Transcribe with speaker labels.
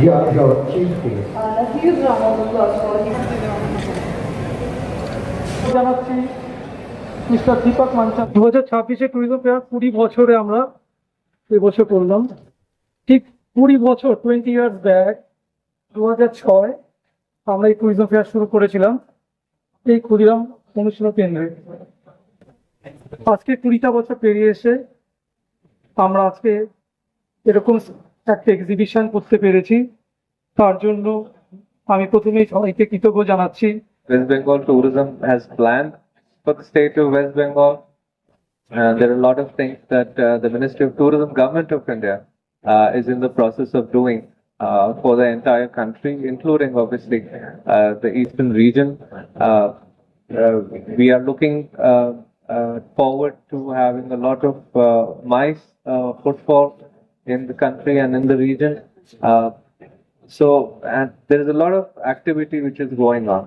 Speaker 1: your chief please.
Speaker 2: A huge round of applause for him.
Speaker 3: জানাচ্ছি mister Dipak মাঞ্চা। 2026-এ tourism fair 20 বছরে আমরা এবছর করলাম। ঠিক 20 বছর 20 ইয়ার্স ব্যাক 2006 আমরা এই ট্যুরিজম ফেয়ার শুরু করেছিলাম এই ক্ষুদিরাম অনুশীলন কেন্দ্রে। আজকে 20টা বছর পেরিয়ে এসে আমরা আজকে এরকম একটা এক্সিবিশন করতে পেরেছি, তার জন্য আমি প্রথমেই সবাইকে কৃতজ্ঞ জানাচ্ছি।
Speaker 4: West Bengal Tourism has planned for the state of West Bengal. There are a lot of things that the Ministry of Tourism, Government of India, is in the process of doing for the entire country, including obviously the eastern region. We are looking forward to having a lot of MICE footfall in the country and in the region. And there is a lot of activity which is going on.